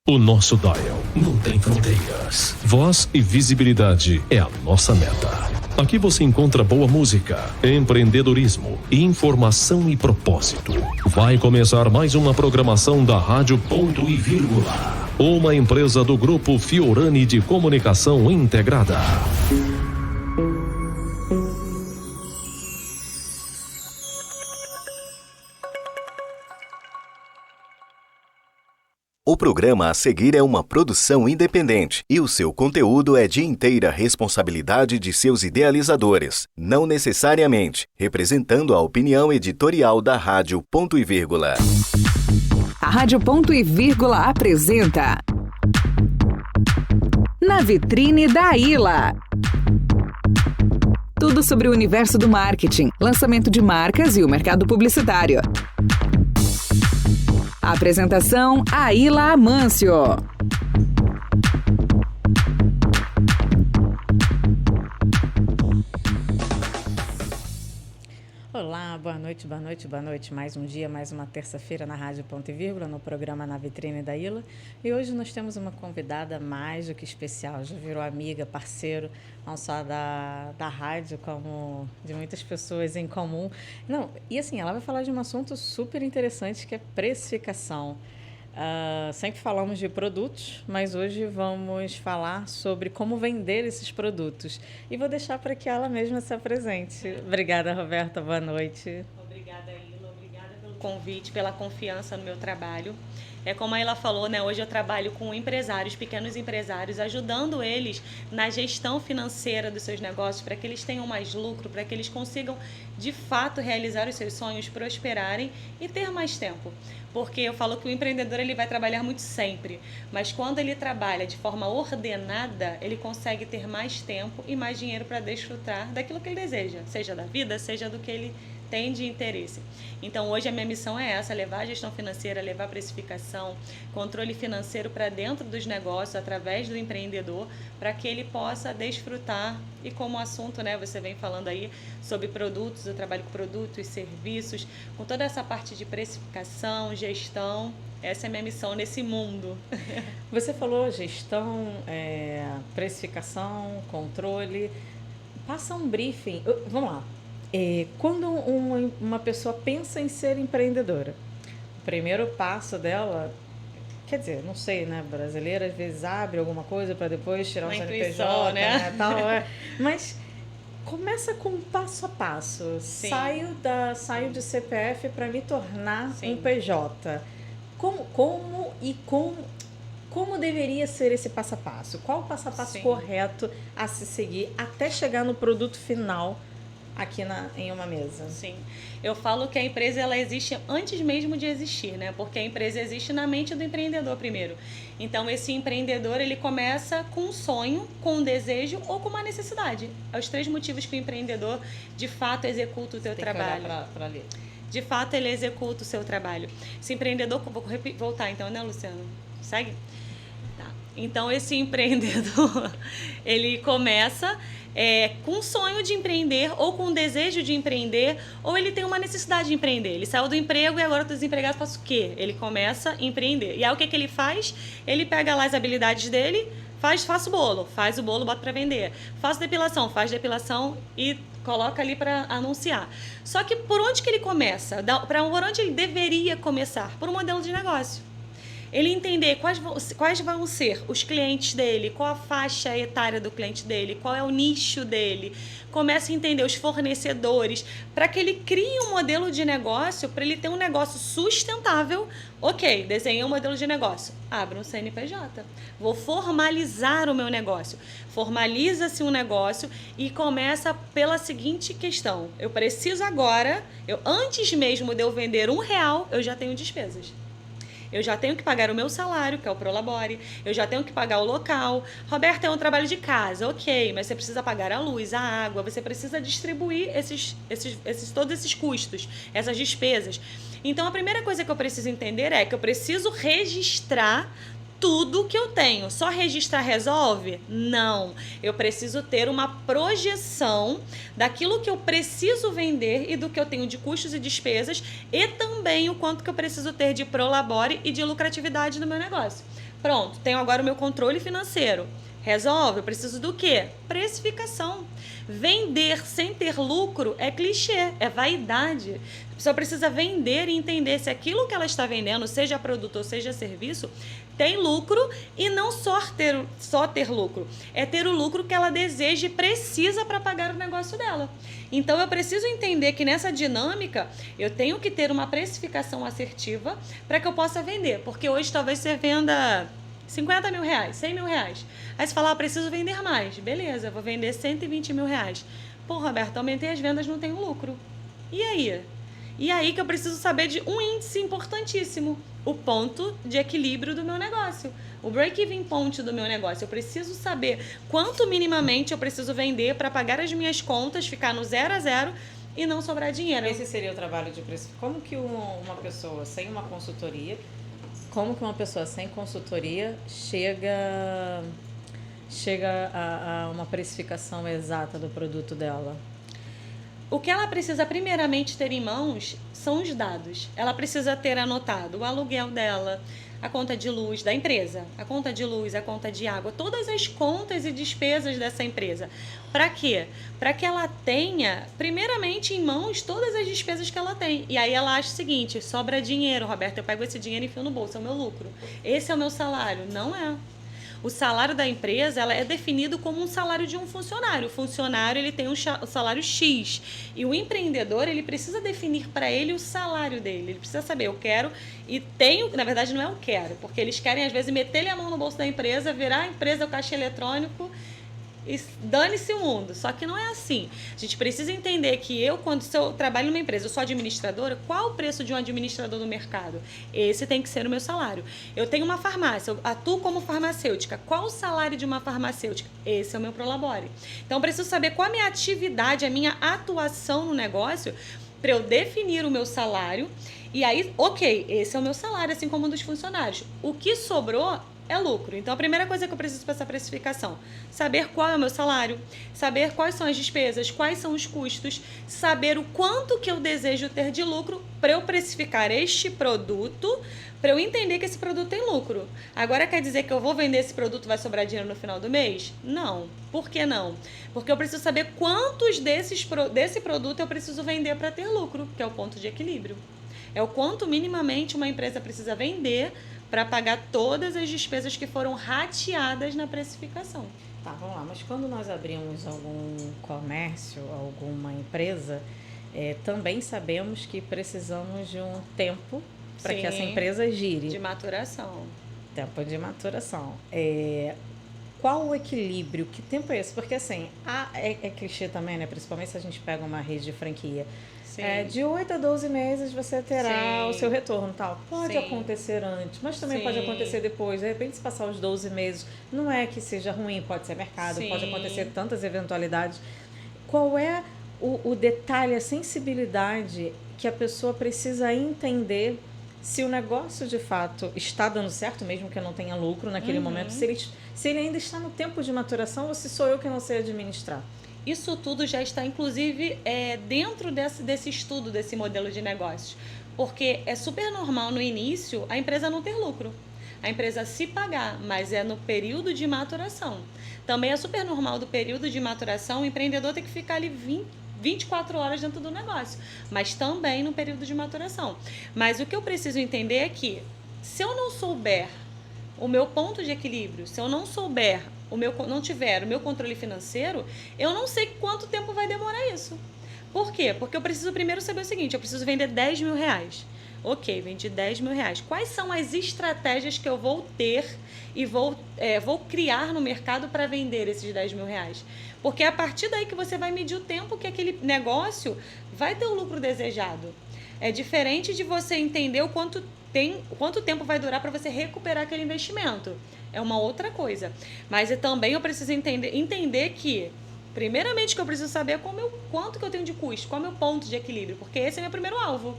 O nosso dial não tem fronteiras. Voz e visibilidade é a nossa meta. Aqui você encontra boa música, empreendedorismo, informação e propósito. Vai começar mais uma programação da Rádio Ponto e Vírgula. Uma empresa do Grupo Fiorani de Comunicação Integrada. O programa a seguir é uma produção independente e o seu conteúdo é de inteira responsabilidade de seus idealizadores, não necessariamente representando a opinião editorial da Rádio Ponto e Vírgula. A Rádio Ponto e Vírgula apresenta Na Vitrine da Ilha. Tudo sobre o universo do marketing, lançamento de marcas e o mercado publicitário. A apresentação, Aila Amâncio. Olá, boa noite, boa noite, boa noite. Mais um dia, mais uma terça-feira na Rádio Ponto e Vírgula, no programa Na Vitrine da Ilha. E hoje nós temos uma convidada mais do que especial. Já virou amiga, parceiro, não só da rádio, como de muitas pessoas em comum. Não, e assim, ela vai falar de um assunto super interessante, que é precificação. Sempre falamos de produtos, mas hoje vamos falar sobre como vender esses produtos. E vou deixar para que ela mesma se apresente. Obrigada, Roberta. Boa noite. Obrigada, Ila. Obrigada pelo convite, pela confiança no meu trabalho. É como a Ila falou, né? Hoje eu trabalho com empresários, pequenos empresários, ajudando eles na gestão financeira dos seus negócios, para que eles tenham mais lucro, para que eles consigam, de fato, realizar os seus sonhos, prosperarem e ter mais tempo. Porque eu falo que o empreendedor ele vai trabalhar muito sempre, mas quando ele trabalha de forma ordenada, ele consegue ter mais tempo e mais dinheiro para desfrutar daquilo que ele deseja, seja da vida, seja do que ele tem de interesse. Então, hoje a minha missão é essa, levar a gestão financeira, levar a precificação, controle financeiro para dentro dos negócios, através do empreendedor, para que ele possa desfrutar. E como assunto, né, você vem falando aí sobre produtos, eu trabalho com produtos, serviços, com toda essa parte de precificação, gestão, essa é a minha missão nesse mundo. Você falou gestão, precificação, controle. Passa um briefing. Vamos lá. Quando uma pessoa pensa em ser empreendedora, o primeiro passo dela, quer dizer, não sei, né? Brasileira às vezes abre alguma coisa para depois tirar um CNPJ, né? Tal, mas começa com um passo a passo. Sim. Saio de CPF para me tornar Sim. um PJ. Como deveria ser esse passo a passo? Qual o passo a passo Sim. correto a se seguir até chegar no produto final aqui em uma mesa? Sim. Eu falo que a empresa ela existe antes mesmo de existir, né? Porque a empresa existe na mente do empreendedor primeiro. Então, esse empreendedor, ele começa com um sonho, com um desejo ou com uma necessidade. É os 3 motivos que o empreendedor, de fato, executa o seu trabalho. Para ali. De fato, ele executa o seu trabalho. Esse empreendedor... Vou voltar então, né, Luciano? Segue? Tá. Então, esse empreendedor, ele começa... com um sonho de empreender, ou com um desejo de empreender, ou ele tem uma necessidade de empreender. Ele saiu do emprego e agora está desempregado, faz o quê? Ele começa a empreender. E aí o que ele faz? Ele pega lá as habilidades dele, faz o bolo, bota para vender. Faz depilação e coloca ali para anunciar. Só que por onde que ele começa? Por onde ele deveria começar? Por um modelo de negócio. Ele entender quais vão ser os clientes dele, qual a faixa etária do cliente dele, qual é o nicho dele. Começa a entender os fornecedores, para que ele crie um modelo de negócio, para ele ter um negócio sustentável. Ok, desenhei um modelo de negócio. Abra um CNPJ. Vou formalizar o meu negócio. Formaliza-se um negócio e começa pela seguinte questão. Eu preciso agora, antes mesmo de eu vender R$1, eu já tenho despesas. Eu já tenho que pagar o meu salário, que é o Prolabore. Eu já tenho que pagar o local. Roberta, é um trabalho de casa. Ok, mas você precisa pagar a luz, a água. Você precisa distribuir todos esses custos, essas despesas. Então, a primeira coisa que eu preciso entender é que eu preciso registrar tudo que eu tenho. Só registrar resolve? Não. Eu preciso ter uma projeção daquilo que eu preciso vender e do que eu tenho de custos e despesas, e também o quanto que eu preciso ter de prolabore e de lucratividade no meu negócio. Pronto, tenho agora o meu controle financeiro. Resolve? Eu preciso do quê? Precificação. Vender sem ter lucro é clichê, é vaidade. A pessoa precisa vender e entender se aquilo que ela está vendendo, seja produto ou seja serviço, tem lucro e não só ter lucro. É ter o lucro que ela deseja e precisa para pagar o negócio dela. Então, eu preciso entender que nessa dinâmica, eu tenho que ter uma precificação assertiva para que eu possa vender. Porque hoje talvez você venda 50 mil reais, 100 mil reais. Aí você fala, preciso vender mais. Beleza, vou vender 120 mil reais. Pô, Roberto, aumentei as vendas, não tenho lucro. E aí? E aí que eu preciso saber de um índice importantíssimo, o ponto de equilíbrio do meu negócio, o break-even point do meu negócio. Eu preciso saber quanto minimamente eu preciso vender para pagar as minhas contas, ficar no 0 a 0 e não sobrar dinheiro. Esse seria o trabalho de precificação. Como que uma pessoa sem uma consultoria, chega a uma precificação exata do produto dela? O que ela precisa primeiramente ter em mãos são os dados. Ela precisa ter anotado o aluguel dela, a conta de luz da empresa, a conta de luz, a conta de água, todas as contas e despesas dessa empresa. Para quê? Para que ela tenha, primeiramente, em mãos todas as despesas que ela tem. E aí ela acha o seguinte, sobra dinheiro, Roberto, eu pego esse dinheiro e enfio no bolso, é o meu lucro. Esse é o meu salário. Não é. O salário da empresa ela é definido como um salário de um funcionário. O funcionário ele tem um salário X. E o empreendedor ele precisa definir para ele o salário dele. Ele precisa saber, eu quero e tenho... Na verdade, não é eu quero, porque eles querem, às vezes, meter-lhe a mão no bolso da empresa, virar a empresa o caixa eletrônico e dane-se o mundo. Só que não é assim. A gente precisa entender que se eu trabalho numa empresa, eu sou administradora, qual o preço de um administrador no mercado? Esse tem que ser o meu salário. Eu tenho uma farmácia, eu atuo como farmacêutica. Qual o salário de uma farmacêutica? Esse é o meu prolabore. Então, eu preciso saber qual a minha atividade, a minha atuação no negócio, para eu definir o meu salário. E aí, ok, esse é o meu salário, assim como um dos funcionários. O que sobrou é lucro. Então, a primeira coisa que eu preciso para essa precificação, saber qual é o meu salário, saber quais são as despesas, quais são os custos, saber o quanto que eu desejo ter de lucro para eu precificar este produto, para eu entender que esse produto tem lucro. Agora, quer dizer que eu vou vender esse produto e vai sobrar dinheiro no final do mês? Não. Por que não? Porque eu preciso saber quantos desse produto eu preciso vender para ter lucro, que é o ponto de equilíbrio. É o quanto minimamente uma empresa precisa vender para pagar todas as despesas que foram rateadas na precificação. Tá, vamos lá. Mas quando nós abrimos algum comércio, alguma empresa, também sabemos que precisamos de um tempo para que essa empresa gire. De maturação. Tempo de maturação. Qual o equilíbrio? Que tempo é esse? Porque assim, é clichê também, né? Principalmente se a gente pega uma rede de franquia. De 8 a 12 meses você terá o seu retorno, tal. Pode acontecer antes, mas também pode acontecer depois. De repente, se passar os 12 meses, não é que seja ruim, pode ser mercado, pode acontecer tantas eventualidades. Qual é o detalhe, a sensibilidade que a pessoa precisa entender se o negócio, de fato, está dando certo, mesmo que eu não tenha lucro naquele momento, se ele ainda está no tempo de maturação ou se sou eu que não sei administrar? Isso tudo já está, inclusive, dentro desse estudo, desse modelo de negócios. Porque é super normal, no início, a empresa não ter lucro. A empresa se pagar, mas é no período de maturação. Também é super normal do período de maturação o empreendedor ter que ficar ali 24 horas dentro do negócio. Mas também no período de maturação. Mas o que eu preciso entender é que, se eu não souber o meu ponto de equilíbrio, se eu não souber não tiver o meu controle financeiro, eu não sei quanto tempo vai demorar isso. Por quê? Porque eu preciso primeiro saber o seguinte, eu preciso vender 10 mil reais. Ok, vendi 10 mil reais. Quais são as estratégias que eu vou ter e vou criar no mercado para vender esses 10 mil reais? Porque é a partir daí que você vai medir o tempo que aquele negócio vai ter o lucro desejado. É diferente de você entender quanto tempo vai durar para você recuperar aquele investimento. É uma outra coisa. Mas também eu preciso entender que, primeiramente, que eu preciso saber quanto que eu tenho de custo, qual é o meu ponto de equilíbrio, porque esse é meu primeiro alvo.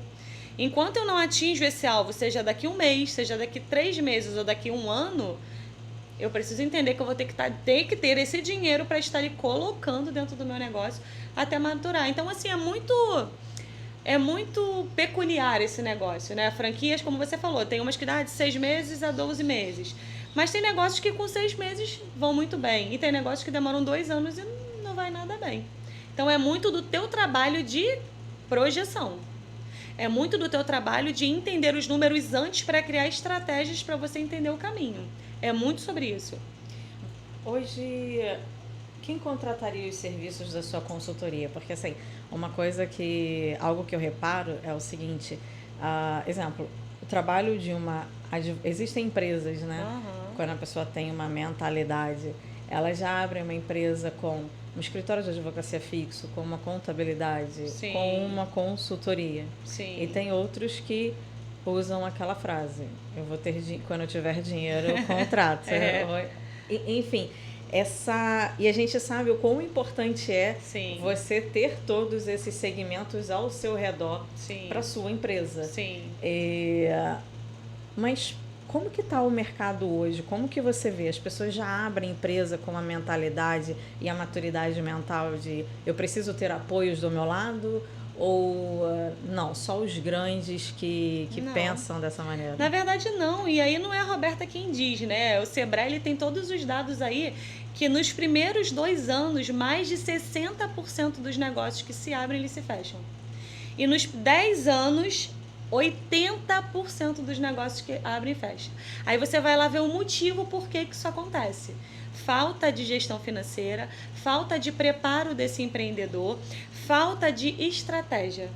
Enquanto eu não atinjo esse alvo, seja daqui um mês, seja daqui 3 meses ou daqui 1 ano, eu preciso entender que eu vou ter que ter esse dinheiro para estar ali colocando dentro do meu negócio até maturar. Então, assim, é muito peculiar esse negócio, né? Franquias, como você falou, tem umas que dá de 6 meses a 12 meses. Mas tem negócios que com 6 meses vão muito bem. E tem negócios que demoram 2 anos e não vai nada bem. Então, é muito do teu trabalho de projeção. É muito do teu trabalho de entender os números antes para criar estratégias para você entender o caminho. É muito sobre isso. Hoje, quem contrataria os serviços da sua consultoria? Porque, assim, algo que eu reparo é o seguinte, exemplo, o trabalho de existem empresas, né? Uhum. Quando a pessoa tem uma mentalidade, ela já abre uma empresa com um escritório de advocacia fixo, com uma contabilidade, Sim. com uma consultoria. Sim. E tem outros que usam aquela frase, quando eu tiver dinheiro, eu contrato. Enfim, e a gente sabe o quão importante é Sim. você ter todos esses segmentos ao seu redor para a sua empresa. Sim. Mas como que está o mercado hoje? Como que você vê? As pessoas já abrem empresa com a mentalidade e a maturidade mental de eu preciso ter apoios do meu lado? Ou não, só os grandes que pensam dessa maneira? Na verdade, não. E aí não é a Roberta quem diz, né? O Sebrae ele tem todos os dados aí que nos primeiros 2 anos, mais de 60% dos negócios que se abrem, eles se fecham. E nos 10 anos, 80% dos negócios que abrem e fecham. Aí você vai lá ver o motivo por que isso acontece. Falta de gestão financeira, falta de preparo desse empreendedor, falta de estratégia.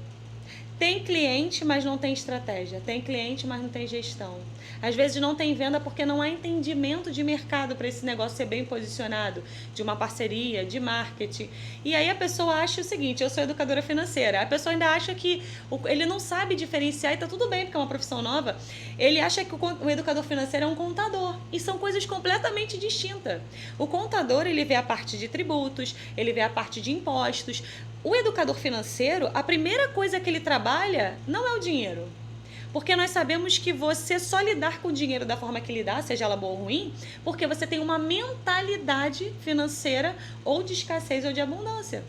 Tem cliente, mas não tem estratégia. Tem cliente, mas não tem gestão. Às vezes não tem venda porque não há entendimento de mercado para esse negócio ser bem posicionado, de uma parceria, de marketing. E aí a pessoa acha o seguinte, eu sou educadora financeira, a pessoa ainda acha que ele não sabe diferenciar, e tá tudo bem porque é uma profissão nova, ele acha que o educador financeiro é um contador, e são coisas completamente distintas. O contador, ele vê a parte de tributos, ele vê a parte de impostos. O educador financeiro, a primeira coisa que ele trabalha não é o dinheiro. Porque nós sabemos que você só lidar com o dinheiro da forma que lidar, seja ela boa ou ruim, porque você tem uma mentalidade financeira ou de escassez ou de abundância.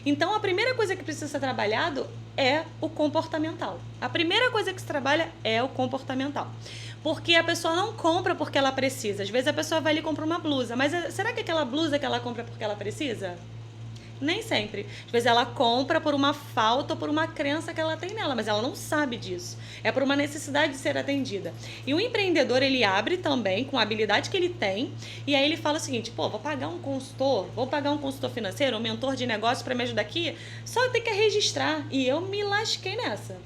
Então, a primeira coisa que precisa ser trabalhado é o comportamental. A primeira coisa que se trabalha é o comportamental. Porque a pessoa não compra porque ela precisa. Às vezes a pessoa vai ali e compra uma blusa. Mas será que aquela blusa que ela compra é porque ela precisa? Nem sempre. Às vezes ela compra por uma falta ou por uma crença que ela tem nela, mas ela não sabe disso. É por uma necessidade de ser atendida. E o empreendedor, ele abre também com a habilidade que ele tem, e aí ele fala o seguinte, vou pagar um consultor financeiro, um mentor de negócio para me ajudar aqui, só eu tenho que registrar. E eu me lasquei nessa.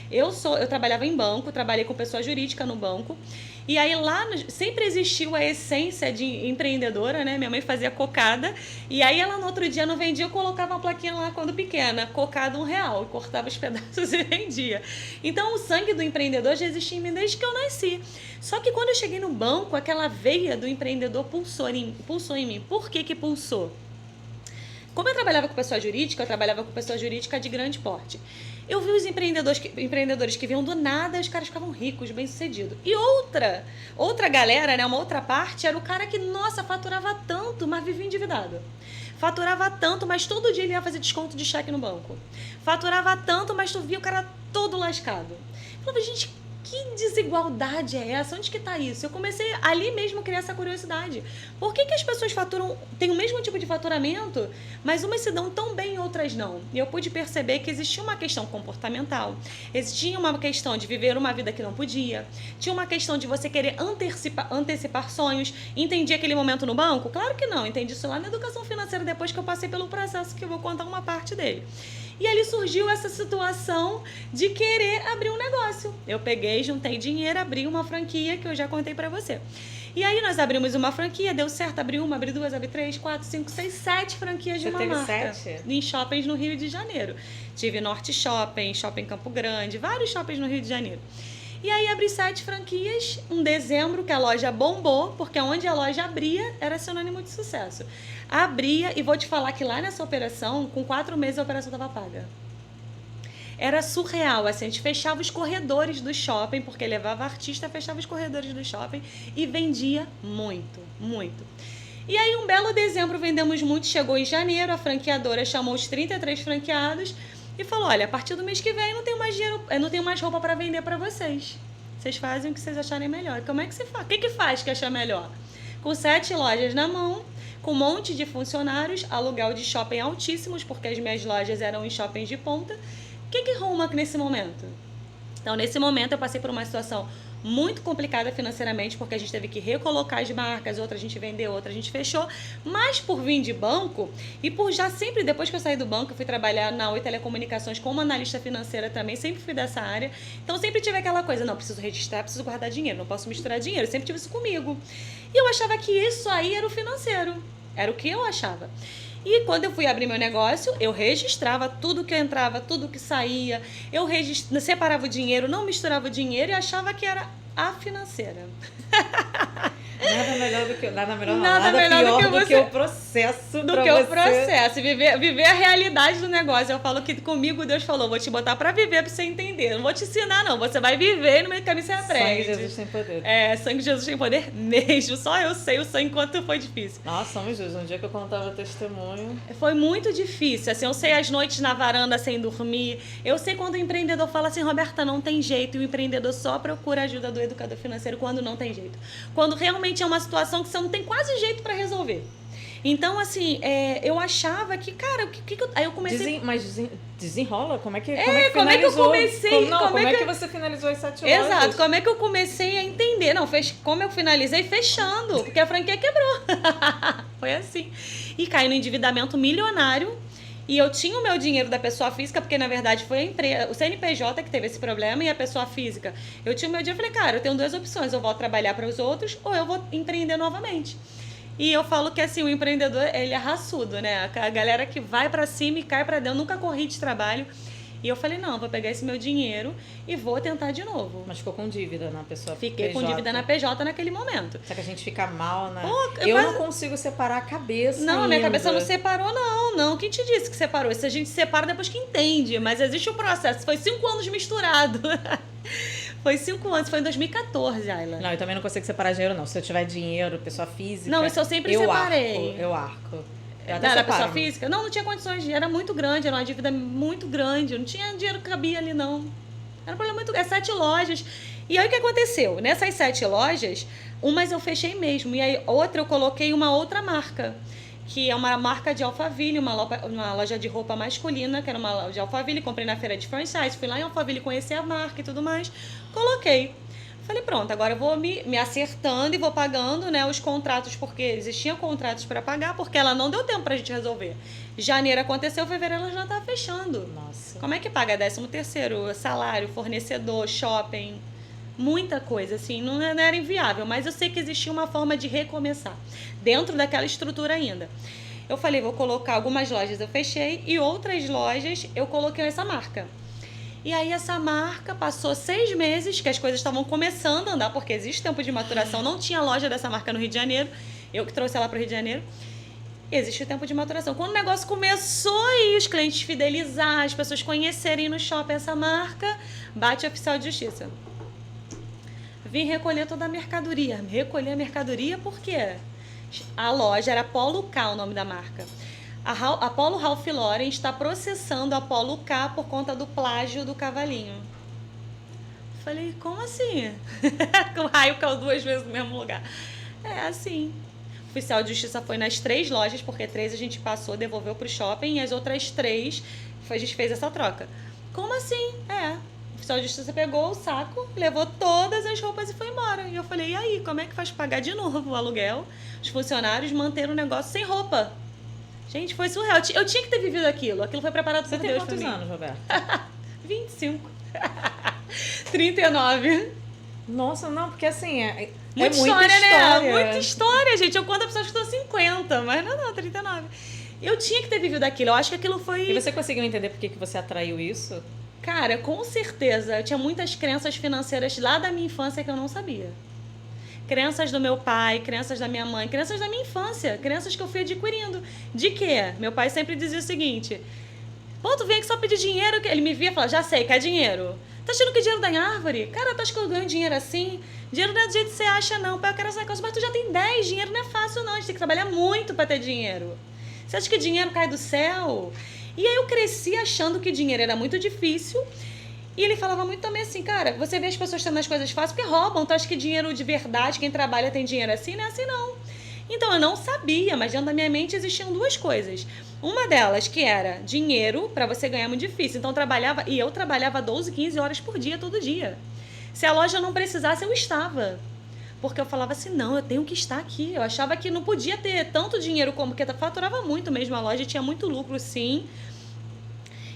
Eu trabalhava em banco, trabalhei com pessoa jurídica no banco, e aí lá sempre existiu a essência de empreendedora, né? Minha mãe fazia cocada, e aí ela no outro dia não vendia, eu colocava uma plaquinha lá quando pequena, cocada R$1, cortava os pedaços e vendia. Então o sangue do empreendedor já existia em mim desde que eu nasci. Só que quando eu cheguei no banco, aquela veia do empreendedor pulsou em mim. Por que pulsou? Como eu trabalhava com pessoa jurídica, eu trabalhava com pessoa jurídica de grande porte. Eu vi os empreendedores que vinham do nada, os caras ficavam ricos, bem-sucedidos. E outra galera, né, uma outra parte, era o cara que, nossa, faturava tanto, mas vivia endividado. Faturava tanto, mas todo dia ele ia fazer desconto de cheque no banco. Faturava tanto, mas tu via o cara todo lascado. Eu falava, gente, que desigualdade é essa? Onde que tá isso? Eu comecei ali mesmo a criar essa curiosidade. Por que as pessoas têm o mesmo tipo de faturamento, mas umas se dão tão bem e outras não? E eu pude perceber que existia uma questão comportamental, existia uma questão de viver uma vida que não podia, tinha uma questão de você querer antecipar sonhos. Entendi aquele momento no banco? Claro que não, entendi isso lá na educação financeira depois que eu passei pelo processo, que eu vou contar uma parte dele. E ali surgiu essa situação de querer abrir um negócio. Eu peguei, juntei dinheiro, abri uma franquia que eu já contei pra você. E aí nós abrimos uma franquia, deu certo, abri uma, abri duas, abri 3, 4, 5, 6, 7 franquias de uma marca. 7? Em shoppings no Rio de Janeiro. Tive Norte Shopping, Shopping Campo Grande, vários shoppings no Rio de Janeiro. E aí abri 7 franquias, em dezembro que a loja bombou, porque onde a loja abria era sinônimo de sucesso. Abria, e vou te falar que lá nessa operação, com 4 meses a operação estava paga. Era surreal, assim, a gente fechava os corredores do shopping, porque levava artista, fechava os corredores do shopping e vendia muito, muito. E aí um belo dezembro vendemos muito, chegou em janeiro, a franqueadora chamou os 33 franqueados e falou, olha, a partir do mês que vem não tenho mais dinheiro, não tenho mais roupa para vender para vocês. Vocês fazem o que vocês acharem melhor. Como é que você faz? O que faz que achar melhor? Com 7 lojas na mão, com um monte de funcionários, aluguel de shopping altíssimos, porque as minhas lojas eram em shoppings de ponta. O que arruma nesse momento? Então, nesse momento, eu passei por uma situação muito complicada financeiramente, porque a gente teve que recolocar as marcas, outra a gente vendeu, outra a gente fechou. Mas por vir de banco, e por já sempre, depois que eu saí do banco, eu fui trabalhar na Oi Telecomunicações como analista financeira também, sempre fui dessa área. Então, sempre tive aquela coisa, não, preciso registrar, preciso guardar dinheiro, não posso misturar dinheiro, eu sempre tive isso comigo. E eu achava que isso aí era o financeiro, era o que eu achava. E quando eu fui abrir meu negócio, eu registrava tudo que entrava, tudo que saía. Eu separava o dinheiro, não misturava o dinheiro e achava que era a financeira. Nada melhor do que nada melhor pior do que o processo. Do que o processo. Viver a realidade do negócio. Eu falo que comigo Deus falou, vou te botar pra viver, pra você entender. Não vou te ensinar, não. Você vai viver e no meio do caminho você aprende. Sangue de Jesus tem poder. Sangue de Jesus tem poder mesmo. Só eu sei o sangue quanto foi difícil. Nossa, meu Jesus, um dia que eu contava testemunho. Foi muito difícil. Assim, eu sei as noites na varanda sem dormir. Eu sei quando o empreendedor fala assim, Roberta, não tem jeito. E o empreendedor só procura a ajuda do educador financeiro quando não tem jeito. Quando realmente é uma situação que você não tem quase jeito para resolver. Então, assim, eu achava que, cara, aí eu comecei... Mas desenrola? Como é que como é que eu comecei? Como é que você finalizou as 7 lojas? Exato, como é que eu comecei a entender? Não, como eu finalizei fechando, porque a franquia quebrou. Foi assim. E caí no endividamento milionário. E eu tinha o meu dinheiro da pessoa física, porque na verdade foi a empresa, o CNPJ que teve esse problema e a pessoa física. Eu tinha o meu dinheiro, eu falei, cara, eu tenho 2 opções, eu vou trabalhar para os outros ou eu vou empreender novamente. E eu falo que assim, o empreendedor, ele é raçudo, né? A galera que vai para cima e cai para dentro, nunca corri de trabalho. E eu falei, não, vou pegar esse meu dinheiro e vou tentar de novo. Mas ficou com dívida na pessoa Fiquei PJ. com dívida na PJ naquele momento. Só que a gente fica mal, né? Pô, eu não consigo separar a cabeça Não, ainda. minha cabeça não separou, não. Quem te disse que separou? Isso a gente separa depois que entende. Mas existe um processo. Foi 5 anos misturado. Foi 5 anos, foi em 2014, Ayla. Não, eu também não consigo separar dinheiro, não. Se eu tiver dinheiro, pessoa física... Não, isso eu sempre separei. Eu arco. Era pessoa física? Não tinha condições. Era muito grande, era uma dívida muito grande. Não tinha dinheiro que cabia ali, não. Era um problema muito... 7 lojas. E aí o que aconteceu? Nessas 7 lojas, umas eu fechei mesmo. E aí outra eu coloquei uma outra marca. Que é uma marca de Alphaville, uma loja de roupa masculina, que era uma loja de Alphaville. Comprei na feira de franchise. Fui lá em Alphaville conhecer a marca e tudo mais. Coloquei. Falei, pronto, agora eu vou me acertando e vou pagando, né, os contratos, porque existiam contratos para pagar, porque ela não deu tempo pra gente resolver. Janeiro aconteceu, fevereiro ela já estava fechando. Nossa. Como é que paga 13º, salário, fornecedor, shopping? Muita coisa, assim, não era inviável, mas eu sei que existia uma forma de recomeçar, dentro daquela estrutura ainda. Eu falei, vou colocar algumas lojas, eu fechei, e outras lojas eu coloquei essa marca. E aí essa marca passou 6 meses, que as coisas estavam começando a andar, porque existe tempo de maturação, não tinha loja dessa marca no Rio de Janeiro, eu que trouxe ela para o Rio de Janeiro, existe o tempo de maturação. Quando o negócio começou aí, os clientes fidelizar, as pessoas conhecerem no shopping essa marca, bate oficial de justiça. Vim recolher toda a mercadoria. Recolher a mercadoria por quê? A loja era Polo K, o nome da marca. A Polo Ralph Lauren está processando a Polo K por conta do plágio do cavalinho. Falei, como assim? O raio caiu 2 vezes no mesmo lugar. É assim. O oficial de justiça foi nas 3 lojas, porque 3 a gente passou, devolveu para o shopping, e as outras 3 a gente fez essa troca. Como assim? O oficial de justiça pegou o saco, levou todas as roupas e foi embora. E eu falei, e aí, como é que faz pagar de novo o aluguel? Os funcionários manteram o negócio sem roupa. Gente, foi surreal. Eu tinha que ter vivido aquilo. Aquilo foi preparado por Deus pra mim. Você tem quantos anos, Roberta? 25. 39. Nossa, não, porque assim, muita história, né? Muita história, gente. Eu conto a pessoa que estou 50, mas não, 39. Eu tinha que ter vivido aquilo. Eu acho que aquilo foi... E você conseguiu entender por que você atraiu isso? Cara, com certeza. Eu tinha muitas crenças financeiras lá da minha infância que eu não sabia. Crenças do meu pai, crenças da minha mãe, crenças da minha infância, crenças que eu fui adquirindo. De quê? Meu pai sempre dizia o seguinte, pô, tu vem aqui só pedir dinheiro, ele me via e falava, já sei, quer dinheiro? Tá achando que dinheiro dá em árvore? Cara, tu acha que eu ganho dinheiro assim? Dinheiro não é do jeito que você acha, não. Pai, eu quero essa coisa, mas tu já tem 10, dinheiro não é fácil, não. A gente tem que trabalhar muito pra ter dinheiro. Você acha que dinheiro cai do céu? E aí eu cresci achando que dinheiro era muito difícil. E ele falava muito também assim, cara, você vê as pessoas tendo as coisas fáceis porque roubam, tu acha que dinheiro de verdade, quem trabalha tem dinheiro assim? Não é assim não. Então eu não sabia, mas dentro da minha mente existiam duas coisas. Uma delas que era dinheiro para você ganhar muito difícil. Então eu trabalhava 12, 15 horas por dia, todo dia. Se a loja não precisasse, eu estava. Porque eu falava assim, não, eu tenho que estar aqui. Eu achava que não podia ter tanto dinheiro como, porque faturava muito mesmo a loja, tinha muito lucro sim.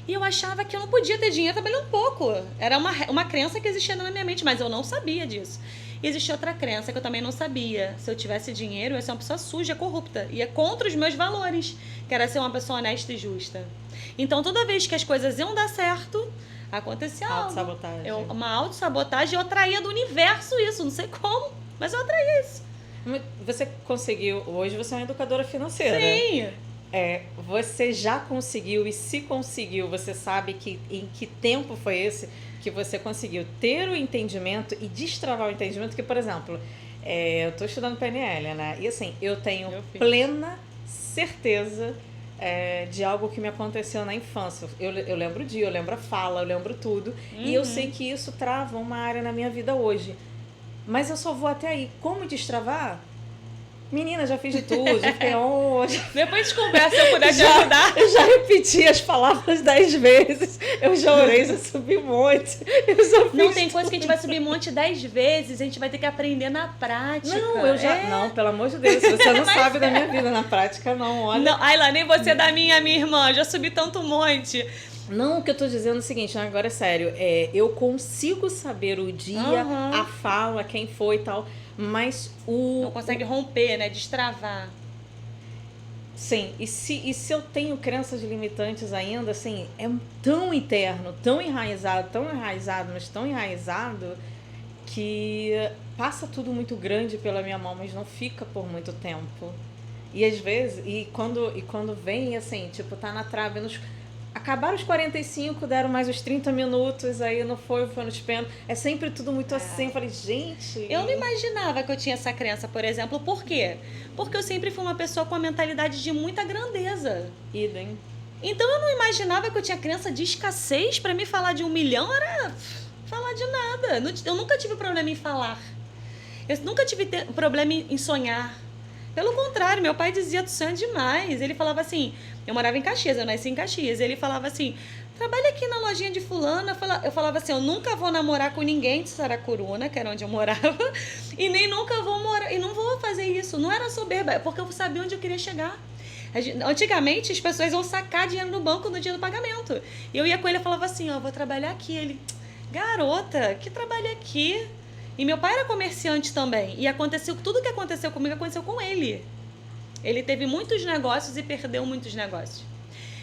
E eu achava que eu não podia ter dinheiro trabalhando pouco. Era uma crença que existia na minha mente, mas eu não sabia disso. E existia outra crença que eu também não sabia. Se eu tivesse dinheiro, eu ia ser uma pessoa suja, corrupta. Ia contra os meus valores, que era ser uma pessoa honesta e justa. Então, toda vez que as coisas iam dar certo, acontecia algo. Autossabotagem. Uma autossabotagem, eu atraía do universo isso. Não sei como, mas eu atraía isso. Você conseguiu... Hoje você é uma educadora financeira. Sim. Você já conseguiu, e se conseguiu, você sabe em que tempo foi esse que você conseguiu ter o entendimento e destravar o entendimento? Que, por exemplo, eu estou estudando PNL, né? E assim, eu tenho plena certeza de algo que me aconteceu na infância. Eu lembro o dia, eu lembro a fala, eu lembro tudo. E eu sei que isso trava uma área na minha vida hoje. Mas eu só vou até aí. Como destravar? Menina, já fiz de tudo, já fiquei Depois de conversa, se eu puder te ajudar. Eu já repeti as palavras 10 vezes. Eu já orei, já subi monte. Não tem coisa que a gente vai subir monte 10 vezes, a gente vai ter que aprender na prática. Não, pelo amor de Deus, você não sabe da minha vida na prática, não, olha. Não, Ayla, nem você da minha irmã, já subi tanto monte. Não, o que eu tô dizendo é o seguinte, agora é sério, eu consigo saber o dia, a fala, quem foi e tal, mas não consegue romper, né? Destravar. Sim, e se eu tenho crenças limitantes ainda, assim, é tão interno, tão enraizado, mas tão enraizado, que passa tudo muito grande pela minha mão, mas não fica por muito tempo. E às vezes, quando vem, assim, tipo, tá na trave, acabaram os 45, deram mais os 30 minutos, aí não foi nos pênaltis. É sempre tudo muito assim. Eu falei, gente... Eu não imaginava que eu tinha essa crença, por exemplo. Por quê? Porque eu sempre fui uma pessoa com a mentalidade de muita grandeza. Idem. Então eu não imaginava que eu tinha crença de escassez. Pra mim, falar de 1 milhão era falar de nada. Eu nunca tive problema em falar. Eu nunca tive problema em sonhar. Pelo contrário, meu pai dizia, tu sonha demais. Ele falava assim, eu morava em Caxias, eu nasci em Caxias. Ele falava assim, trabalha aqui na lojinha de fulana. Eu falava assim, eu nunca vou namorar com ninguém de Saracuruna, que era onde eu morava. E nem nunca vou morar, e não vou fazer isso. Não era soberba, porque eu sabia onde eu queria chegar. Antigamente, as pessoas iam sacar dinheiro no banco no dia do pagamento. E eu ia com ele e falava assim, vou trabalhar aqui. Ele, garota, que trabalha aqui? E meu pai era comerciante também. E tudo que aconteceu comigo aconteceu com ele. Ele teve muitos negócios e perdeu muitos negócios.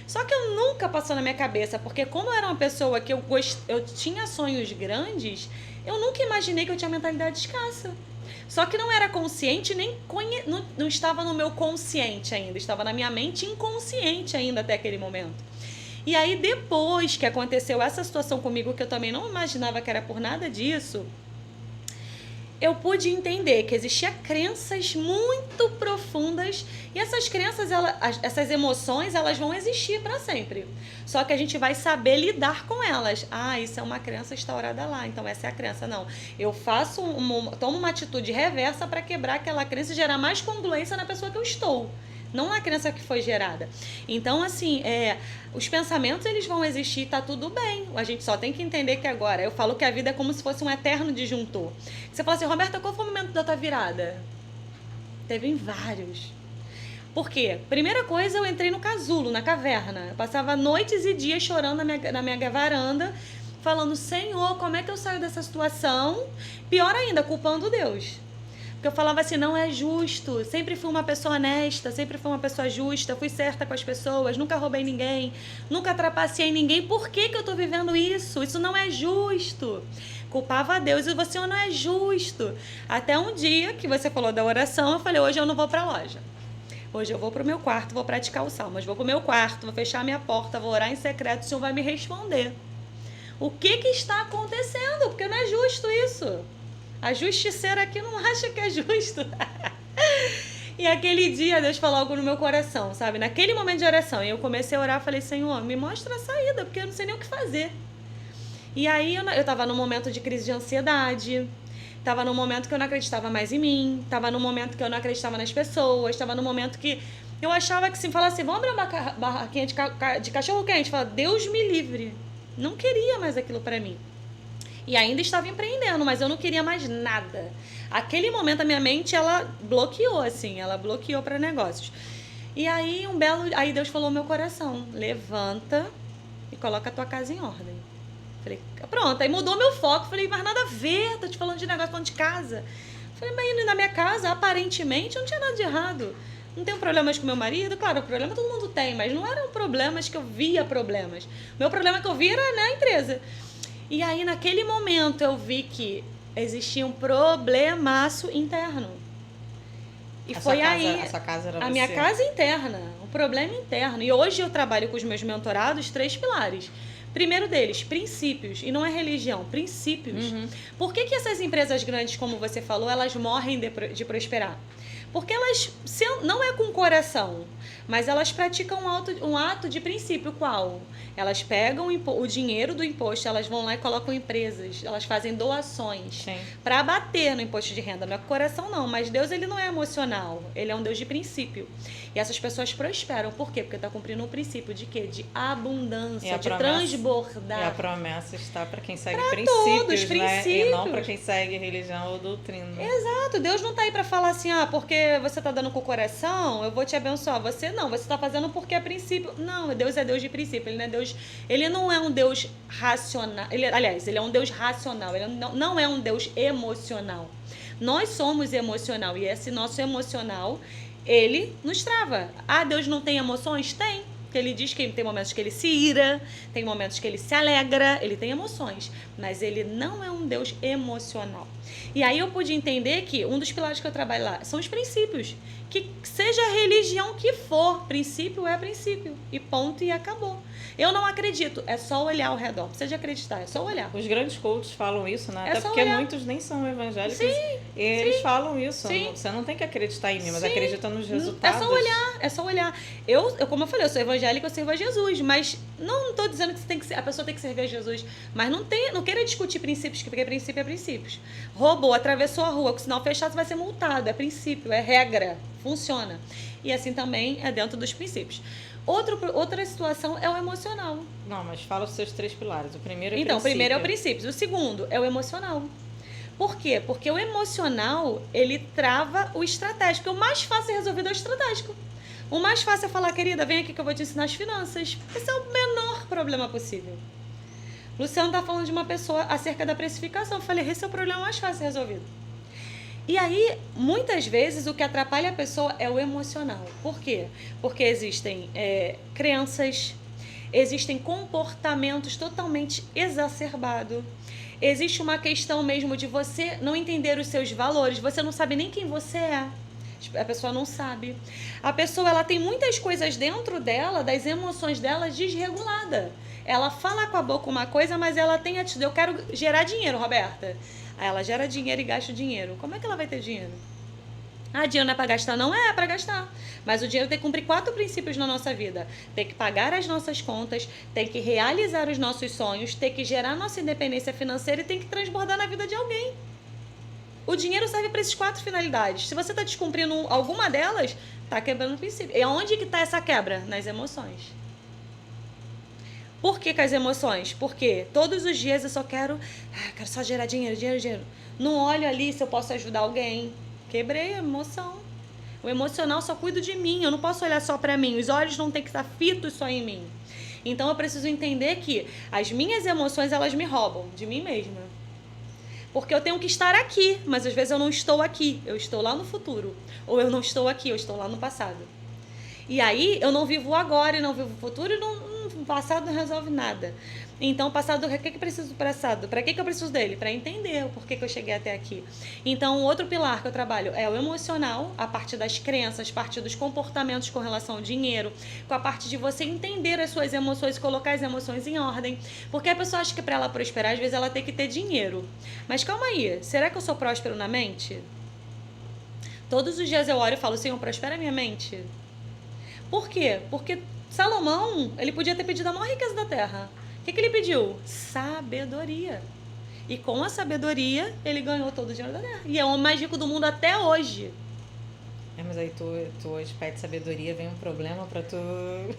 Só que eu nunca passou na minha cabeça, porque como eu era uma pessoa que eu tinha sonhos grandes, eu nunca imaginei que eu tinha mentalidade escassa. Só que não era consciente, não estava no meu consciente ainda. Estava na minha mente inconsciente ainda até aquele momento. E aí depois que aconteceu essa situação comigo, que eu também não imaginava que era por nada disso, eu pude entender que existiam crenças muito profundas e essas crenças, essas emoções, elas vão existir para sempre. Só que a gente vai saber lidar com elas. Isso é uma crença instaurada lá, então essa é a crença. Não, eu tomo uma atitude reversa para quebrar aquela crença e gerar mais congruência na pessoa que eu estou. Não na crença que foi gerada. Então, assim, os pensamentos, eles vão existir, tá tudo bem. A gente só tem que entender que agora, eu falo que a vida é como se fosse um eterno disjuntor. Você fala assim, Roberta, qual foi o momento da tua virada? Teve vários. Por quê? Primeira coisa, eu entrei no casulo, na caverna. Eu passava noites e dias chorando na minha varanda, falando, Senhor, como é que eu saio dessa situação? Pior ainda, culpando Deus. Porque eu falava assim, não é justo, sempre fui uma pessoa honesta, sempre fui uma pessoa justa, fui certa com as pessoas, nunca roubei ninguém, nunca trapaceei ninguém, por que eu tô vivendo isso? Isso não é justo. Culpava a Deus e você não é justo. Até um dia que você falou da oração, eu falei, hoje eu não vou pra loja. Hoje eu vou pro meu quarto, vou praticar o salmo, vou pro meu quarto, vou fechar minha porta, vou orar em secreto, o Senhor vai me responder. O que está acontecendo? Porque não é justo isso. A justiceira aqui não acha que é justo. E aquele dia Deus falou algo no meu coração, sabe? Naquele momento de oração, eu comecei a orar, falei, Senhor, me mostra a saída, porque eu não sei nem o que fazer. E aí eu tava num momento de crise de ansiedade, tava num momento que eu não acreditava mais em mim, tava num momento que eu não acreditava nas pessoas, tava num momento que eu achava que se falasse assim, vamos abrir uma barraquinha de cachorro-quente, fala, Deus me livre. Não queria mais aquilo pra mim. E ainda estava empreendendo, mas eu não queria mais nada. Aquele momento a minha mente, ela bloqueou, assim, ela bloqueou para negócios. E aí aí Deus falou ao meu coração, levanta e coloca a tua casa em ordem. Falei, pronto, aí mudou meu foco, falei, mas nada a ver, tô te falando de negócio, falando de casa. Falei, mas na minha casa, aparentemente, não tinha nada de errado. Não tenho problemas com meu marido, claro, problema todo mundo tem, mas não eram problemas que eu via problemas. Meu problema que eu via era na empresa. E aí, naquele momento, eu vi que existia um problemaço interno. E foi aí... A sua casa era a minha casa interna, um problema interno. E hoje eu trabalho com os meus mentorados 3 pilares. Primeiro deles, princípios. E não é religião, princípios. Por que essas empresas grandes, como você falou, elas morrem de prosperar? Porque elas não é com coração, mas elas praticam um ato de princípio. Qual? Elas pegam o dinheiro do imposto, elas vão lá e colocam em empresas, elas fazem doações para bater no imposto de renda. Não é com coração não, mas Deus ele não é emocional, ele é um Deus de princípio. E essas pessoas prosperam, por quê? Porque está cumprindo um princípio de quê? De abundância, de transbordar. E a promessa está para quem segue princípios, né? E não para quem segue religião ou doutrina. Exato, Deus não está aí para falar assim, porque você está dando com o coração, eu vou te abençoar. Você não, você está fazendo porque é princípio. Não, Deus é Deus de princípio, ele não é Deus, ele não é um Deus racional. Aliás, ele é um Deus racional, ele não é um Deus emocional. Nós somos emocional e esse nosso emocional, ele nos trava. Deus não tem emoções? Tem. Ele diz que tem momentos que ele se ira, tem momentos que ele se alegra, ele tem emoções, mas ele não é um Deus emocional. E aí eu pude entender que um dos pilares que eu trabalho lá são os princípios. Que seja a religião que for, princípio é princípio. E ponto, e acabou. Eu não acredito, é só olhar ao redor. Não precisa de acreditar, é só olhar. Os grandes coaches falam isso, né? Até porque olhar. Muitos nem são evangélicos. Sim, eles falam isso. Sim. Você não tem que acreditar em mim, mas acredita nos resultados. É só olhar. Eu, como eu falei, eu sou evangélica, eu sirvo a Jesus, mas não estou dizendo que você tem que a pessoa tem que servir a Jesus, mas não queira discutir princípios, porque princípio é princípios. Roubou, atravessou a rua com o sinal fechado, você vai ser multado. É princípio, é regra, funciona. E assim também é dentro dos princípios. Outra situação é o emocional. Não, mas fala os seus 3 pilares. O primeiro é Então, o primeiro é o princípio. O segundo é o emocional. Por quê? Porque o emocional, ele trava o estratégico. O mais fácil é resolver é o estratégico. O mais fácil é falar, querida, vem aqui que eu vou te ensinar as finanças. Esse é o menor problema possível. Luciano está falando de uma pessoa acerca da precificação. Eu falei, esse é o problema mais fácil resolvido. E aí, muitas vezes, o que atrapalha a pessoa é o emocional. Por quê? Porque existem crenças, existem comportamentos totalmente exacerbados. Existe uma questão mesmo de você não entender os seus valores, você não sabe nem quem você é. A pessoa não sabe. A pessoa ela tem muitas coisas dentro dela, das emoções dela, desregulada. Ela fala com a boca uma coisa, mas ela tem atitude. Eu quero gerar dinheiro, Roberta. Aí ela gera dinheiro e gasta o dinheiro. Como é que ela vai ter dinheiro? Dinheiro não é para gastar? Não é para gastar. Mas o dinheiro tem que cumprir 4 princípios na nossa vida. Tem que pagar as nossas contas, tem que realizar os nossos sonhos, tem que gerar nossa independência financeira e tem que transbordar na vida de alguém. O dinheiro serve para essas 4 finalidades. Se você está descumprindo alguma delas, está quebrando o princípio. E onde que está essa quebra? Nas emoções. Por que com as emoções? Porque todos os dias eu só quero só gerar dinheiro, dinheiro, dinheiro. Não olho ali se eu posso ajudar alguém. Quebrei a emoção. O emocional só cuida de mim, eu não posso olhar só para mim. Os olhos não têm que estar fitos só em mim. Então eu preciso entender que as minhas emoções, elas me roubam de mim mesma. Porque eu tenho que estar aqui, mas às vezes eu não estou aqui. Eu estou lá no futuro. Ou eu não estou aqui, eu estou lá no passado. E aí eu não vivo agora e não vivo o futuro e o passado não resolve nada. Então, o passado, o que eu preciso do passado? Para que eu preciso dele? Para entender o porquê que eu cheguei até aqui. Então, o outro pilar que eu trabalho é o emocional, a parte das crenças, a parte dos comportamentos com relação ao dinheiro, com a parte de você entender as suas emoções, colocar as emoções em ordem. Porque a pessoa acha que para ela prosperar, às vezes ela tem que ter dinheiro. Mas calma aí, será que eu sou próspero na mente? Todos os dias eu oro e falo, Senhor, prospera a minha mente. Por quê? Porque Salomão, ele podia ter pedido a maior riqueza da terra. O que ele pediu? Sabedoria. E com a sabedoria, ele ganhou todo o dinheiro da terra. E é o homem mais rico do mundo até hoje. Mas aí tu hoje pede sabedoria, vem um problema pra tu...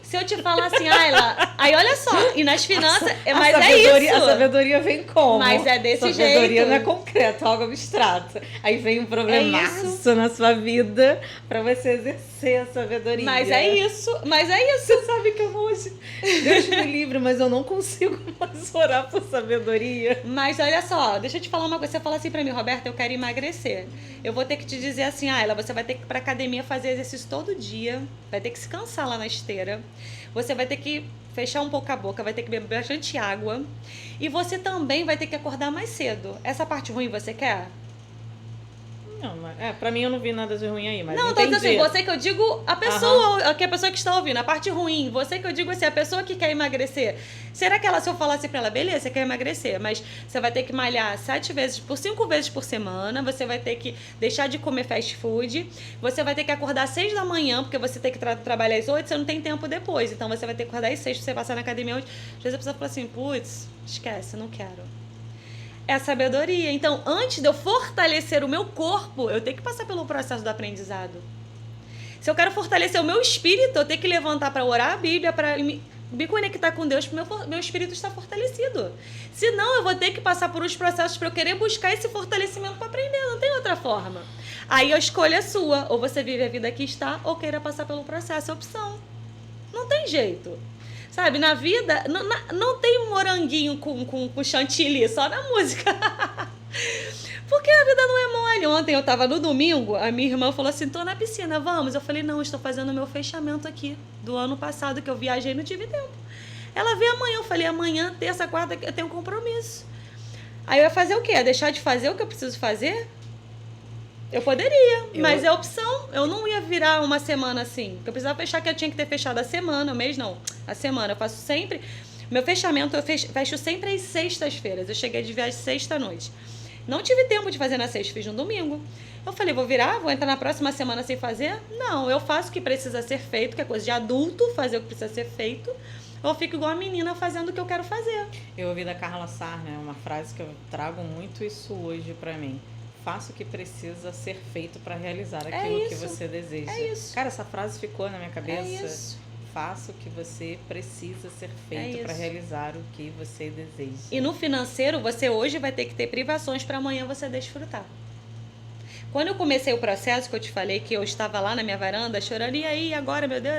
Se eu te falar assim, Ayla, aí olha só, e nas finanças, mas é isso. A sabedoria vem como? Mas é desse jeito. Sabedoria não é concreto, é algo abstrato. Aí vem um problemaço na sua vida pra você exercer a sabedoria. Mas é isso. Você sabe que eu hoje, Deus me livre, mas eu não consigo mais orar por sabedoria. Mas olha só, deixa eu te falar uma coisa. Você fala assim pra mim, Roberta, eu quero emagrecer. Eu vou ter que te dizer assim, Ayla, você vai ter que ir pra academia fazer exercício todo dia, vai ter que se cansar lá na esteira, você vai ter que fechar um pouco a boca, vai ter que beber bastante água e você também vai ter que acordar mais cedo. Essa parte ruim você quer? Não, pra mim eu não vi nada de ruim aí, mas não, entendi. tô dizendo assim, você que eu digo, a pessoa, a pessoa que está ouvindo, a parte ruim, você que eu digo assim, a pessoa que quer emagrecer, será que ela, se eu falasse pra ela, beleza, você quer emagrecer, mas você vai ter que malhar 5 vezes por semana, você vai ter que deixar de comer fast food, você vai ter que acordar às 6 da manhã, porque você tem que trabalhar às 8, você não tem tempo depois, então você vai ter que acordar às 6 pra você passar na academia hoje. Às vezes a pessoa fala assim, putz, esquece, não quero. É a sabedoria. Então, antes de eu fortalecer o meu corpo, eu tenho que passar pelo processo do aprendizado. Se eu quero fortalecer o meu espírito, eu tenho que levantar para orar a Bíblia, para me conectar com Deus, para meu espírito estar fortalecido. Senão, eu vou ter que passar por uns processos para eu querer buscar esse fortalecimento para aprender. Não tem outra forma. Aí a escolha é sua. Ou você vive a vida que está, ou queira passar pelo processo. É opção. Não tem jeito. Sabe, na vida, não tem um moranguinho com chantilly, só na música. Porque a vida não é mole. Ontem eu tava no domingo, a minha irmã falou assim, tô na piscina, vamos? Eu falei, não, estou fazendo o meu fechamento aqui, do ano passado, que eu viajei e não tive tempo. Ela veio amanhã, eu falei, amanhã, terça, quarta, eu tenho um compromisso. Aí eu ia fazer o quê? Deixar de fazer o que eu preciso fazer? Eu poderia, mas é opção. Eu não ia virar uma semana assim. Eu precisava fechar, que eu tinha que ter fechado a semana, o mês não. A semana. Eu faço sempre... Meu fechamento, eu fecho sempre às sextas-feiras. Eu cheguei de viagem sexta-noite. Não tive tempo de fazer na sexta, fiz no domingo. Eu falei, vou entrar na próxima semana sem fazer? Não, eu faço o que precisa ser feito, que é coisa de adulto, fazer o que precisa ser feito. Ou eu fico igual a menina fazendo o que eu quero fazer. Eu ouvi da Carla Sarr, né? Uma frase que eu trago muito isso hoje pra mim. Faça o que precisa ser feito para realizar aquilo que você deseja. É isso. Cara, essa frase ficou na minha cabeça. É isso. Faça o que você precisa ser feito para realizar o que você deseja. E no financeiro, você hoje vai ter que ter privações para amanhã você desfrutar. Quando eu comecei o processo, que eu te falei que eu estava lá na minha varanda chorando, e aí, agora, meu Deus...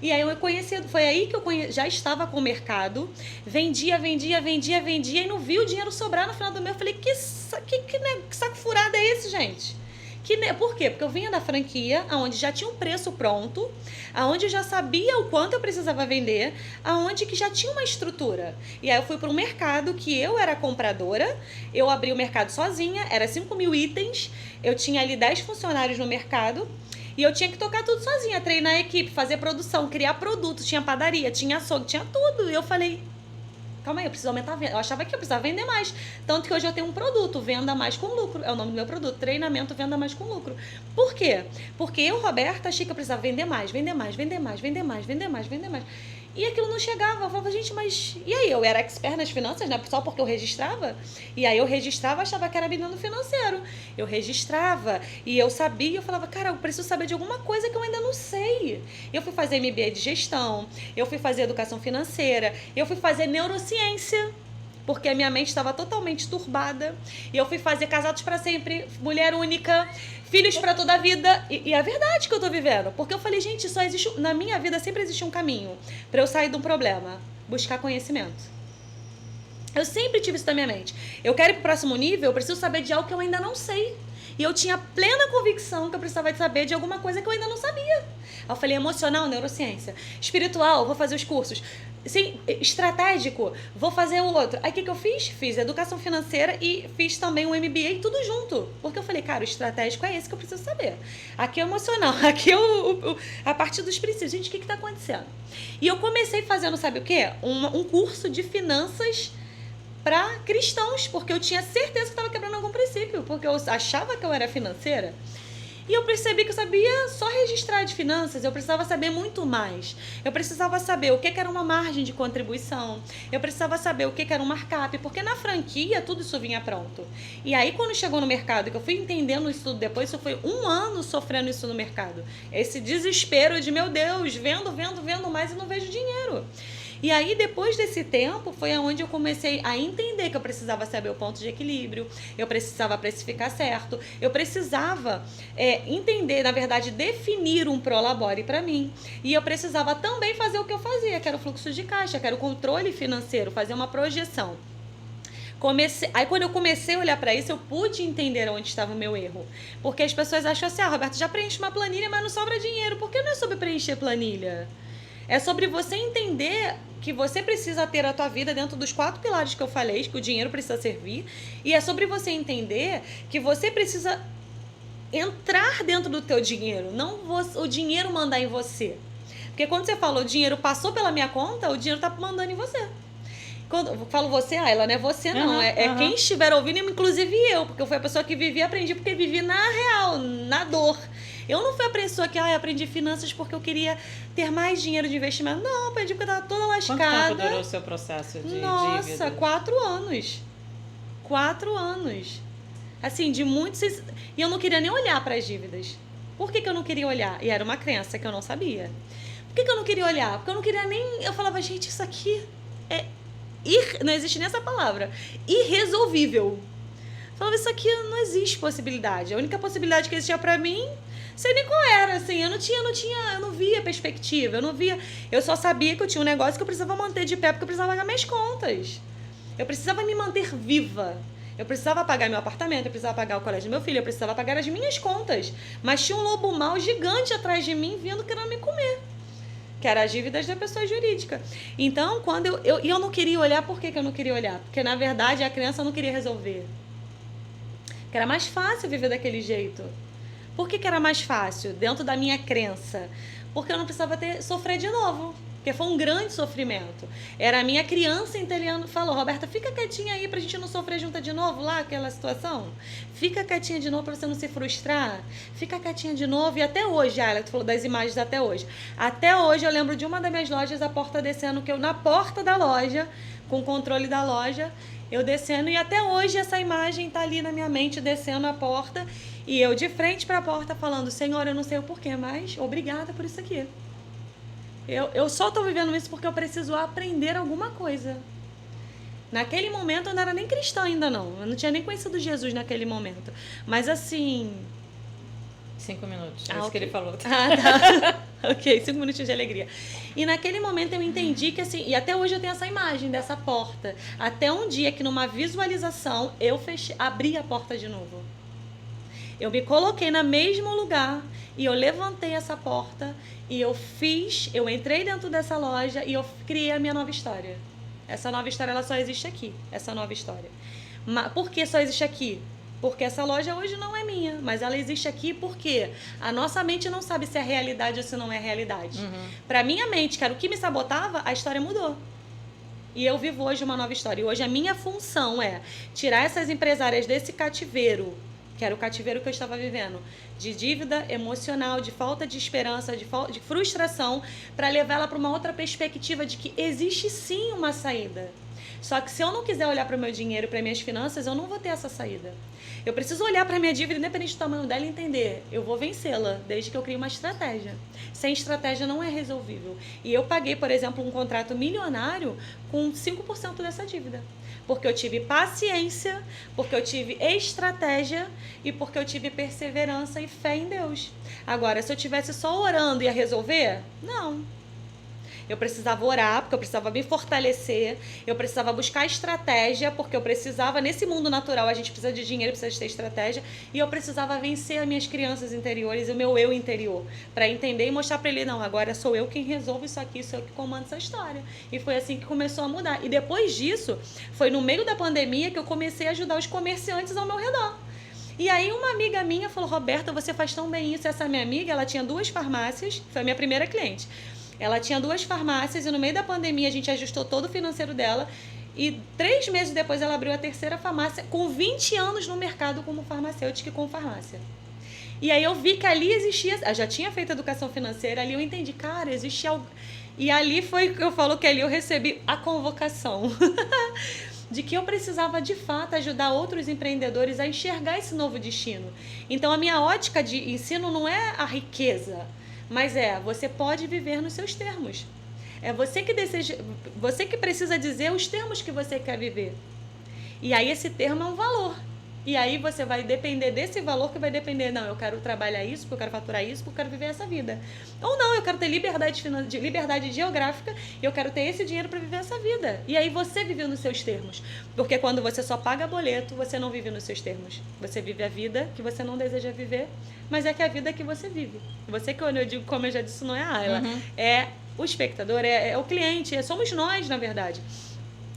E aí eu conheci, foi aí que eu já estava com o mercado, vendia, e não vi o dinheiro sobrar no final do mês. Eu falei, que saco furado é esse, gente? Por quê? Porque eu vinha da franquia, onde já tinha um preço pronto, onde eu já sabia o quanto eu precisava vender, onde que já tinha uma estrutura. E aí eu fui para um mercado que eu era compradora, eu abri o mercado sozinha, era 5.000 itens, eu tinha ali 10 funcionários no mercado, e eu tinha que tocar tudo sozinha, treinar a equipe, fazer produção, criar produto, tinha padaria, tinha açougue, tinha tudo. E eu falei, calma aí, eu preciso aumentar a venda. Eu achava que eu precisava vender mais. Tanto que hoje eu tenho um produto, Venda Mais com Lucro. É o nome do meu produto, treinamento Venda Mais com Lucro. Por quê? Porque eu, Roberta, achei que eu precisava vender mais. E aquilo não chegava. Eu falava, gente, mas... E aí, eu era expert nas finanças, né? Só porque eu registrava. E aí eu registrava, achava que era menino financeiro. Eu registrava e eu sabia. Eu falava, cara, eu preciso saber de alguma coisa que eu ainda não sei. Eu fui fazer MBA de gestão. Eu fui fazer educação financeira. Eu fui fazer neurociência. Porque a minha mente estava totalmente turbada. E eu fui fazer Casados para Sempre, Mulher Única, Filhos para Toda a Vida. E é a verdade que eu tô vivendo. Porque eu falei, gente, só existe... Na minha vida sempre existe um caminho para eu sair de um problema. Buscar conhecimento. Eu sempre tive isso na minha mente. Eu quero ir pro próximo nível, eu preciso saber de algo que eu ainda não sei. E eu tinha plena convicção que eu precisava de saber de alguma coisa que eu ainda não sabia. Aí eu falei, emocional, neurociência. Espiritual, vou fazer os cursos. Sim, estratégico, vou fazer o outro. Aí o que eu fiz? Fiz educação financeira e fiz também um MBA, tudo junto. Porque eu falei, cara, o estratégico é esse que eu preciso saber. Aqui é o emocional, aqui é a parte dos princípios. Gente, o que está acontecendo? E eu comecei fazendo, sabe o quê? Um curso de finanças para cristãos, porque eu tinha certeza que estava quebrando algum princípio, porque eu achava que eu era financeira. E eu percebi que eu sabia só registrar de finanças, eu precisava saber muito mais. Eu precisava saber o que era uma margem de contribuição, eu precisava saber o que era um markup, porque na franquia tudo isso vinha pronto. E aí quando chegou no mercado, que eu fui entendendo isso tudo depois, isso foi 1 ano sofrendo isso no mercado. Esse desespero de, meu Deus, vendo mais e não vejo dinheiro. E aí, depois desse tempo, foi onde eu comecei a entender que eu precisava saber o ponto de equilíbrio, eu precisava precificar certo, eu precisava entender, na verdade, definir um prolabore para mim. E eu precisava também fazer o que eu fazia, que era o fluxo de caixa, que era o controle financeiro, fazer uma projeção. Aí quando eu comecei a olhar para isso, eu pude entender onde estava o meu erro. Porque as pessoas acham assim, Roberto, já preenche uma planilha, mas não sobra dinheiro. Por que não é sobre preencher planilha? É sobre você entender que você precisa ter a tua vida dentro dos 4 pilares que eu falei, que o dinheiro precisa servir. E é sobre você entender que você precisa entrar dentro do teu dinheiro, não o dinheiro mandar em você. Porque quando você fala o dinheiro passou pela minha conta, o dinheiro está mandando em você. Quando eu falo você, ela não é você não, quem estiver ouvindo, inclusive eu, porque eu fui a pessoa que vivi e aprendi, porque vivi na real, na dor. Eu não fui a pessoa que aprendi finanças porque eu queria ter mais dinheiro de investimento. Não, aprendi porque eu estava toda lascada. Quanto tempo durou o seu processo de dívida? Nossa, 4 anos. 4 anos. Assim, de muitos... E eu não queria nem olhar para as dívidas. Por que eu não queria olhar? E era uma crença que eu não sabia. Por que eu não queria olhar? Porque eu não queria nem... Eu falava, gente, isso aqui é... Não existe nem essa palavra. Irresolvível. Eu falava, isso aqui não existe possibilidade. A única possibilidade que existia para mim... Sei nem qual era, assim, eu não via perspectiva, eu só sabia que eu tinha um negócio que eu precisava manter de pé, porque eu precisava pagar minhas contas. Eu precisava me manter viva. Eu precisava pagar meu apartamento, eu precisava pagar o colégio do meu filho, eu precisava pagar as minhas contas. Mas tinha um lobo mau gigante atrás de mim, vindo querendo me comer. Que era as dívidas da pessoa jurídica. Então, quando eu não queria olhar, por que eu não queria olhar? Porque, na verdade, a criança não queria resolver. Que era mais fácil viver daquele jeito. Por que era mais fácil? Dentro da minha crença. Porque eu não precisava sofrer de novo. Porque foi um grande sofrimento. Era a minha criança interior falou, Roberta, fica quietinha aí pra gente não sofrer junto de novo lá, aquela situação. Fica quietinha de novo pra você não se frustrar. Fica quietinha de novo. E até hoje, ela falou das imagens até hoje. Até hoje eu lembro de uma das minhas lojas, a porta descendo, que eu na porta da loja, com o controle da loja, eu descendo. E até hoje essa imagem tá ali na minha mente, descendo a porta. E eu de frente para a porta falando, Senhor, eu não sei o porquê, mas obrigada por isso aqui. Eu só estou vivendo isso porque eu preciso aprender alguma coisa. Naquele momento eu não era nem cristã ainda não. Eu não tinha nem conhecido Jesus naquele momento. Mas assim... 5 minutos, é isso okay. Que ele falou. Tá. Ok, 5 minutinhos de alegria. E naquele momento eu entendi que assim... E até hoje eu tenho essa imagem dessa porta. Até um dia que numa visualização eu abri a porta de novo. Eu me coloquei no mesmo lugar e eu levantei essa porta e eu entrei dentro dessa loja e eu criei a minha nova história. Essa nova história, ela só existe aqui, essa nova história. Mas por que só existe aqui? Porque essa loja hoje não é minha, mas ela existe aqui porque a nossa mente não sabe se é realidade ou se não é realidade. Para minha mente, que era o que me sabotava, a história mudou. E eu vivo hoje uma nova história. E hoje a minha função é tirar essas empresárias desse cativeiro, que era o cativeiro que eu estava vivendo, de dívida emocional, de falta de esperança, de frustração, para levá-la para uma outra perspectiva de que existe sim uma saída. Só que se eu não quiser olhar para o meu dinheiro e para minhas finanças, eu não vou ter essa saída. Eu preciso olhar para a minha dívida, independente do tamanho dela, e entender, eu vou vencê-la, desde que eu crie uma estratégia. Sem estratégia não é resolvível. E eu paguei, por exemplo, um contrato milionário com 5% dessa dívida. Porque eu tive paciência, porque eu tive estratégia e porque eu tive perseverança e fé em Deus. Agora, se eu tivesse só orando, ia resolver? Não. Eu precisava orar, porque eu precisava me fortalecer, eu precisava buscar estratégia, porque eu precisava, nesse mundo natural, a gente precisa de dinheiro, precisa de ter estratégia, e eu precisava vencer as minhas crianças interiores, o meu eu interior, para entender e mostrar para ele, não, agora sou eu quem resolve isso aqui, sou eu que comando essa história. E foi assim que começou a mudar. E depois disso, foi no meio da pandemia que eu comecei a ajudar os comerciantes ao meu redor. E aí uma amiga minha falou, Roberta, você faz tão bem isso. Essa minha amiga, ela tinha 2 farmácias, foi a minha primeira cliente. Ela tinha 2 farmácias e no meio da pandemia a gente ajustou todo o financeiro dela e 3 meses depois ela abriu a 3ª farmácia com 20 anos no mercado como farmacêutica e com farmácia. E aí eu vi que ali existia, eu já tinha feito educação financeira, ali eu entendi, cara, existia algo. E ali foi que eu falo que ali eu recebi a convocação de que eu precisava de fato ajudar outros empreendedores a enxergar esse novo destino. Então a minha ótica de ensino não é a riqueza, mas você pode viver nos seus termos. É você que deseja, você que precisa dizer os termos que você quer viver. E aí esse termo é um valor. E aí você vai depender desse valor que vai depender, não, eu quero trabalhar isso, porque eu quero faturar isso, porque eu quero viver essa vida. Ou não, eu quero ter liberdade geográfica e eu quero ter esse dinheiro para viver essa vida. E aí você vive nos seus termos. Porque quando você só paga boleto, você não vive nos seus termos. Você vive a vida que você não deseja viver, mas é que é a vida que você vive. Você, quando eu digo, como eu já disse, não é a Ayla, é o espectador, é o cliente, somos nós, na verdade.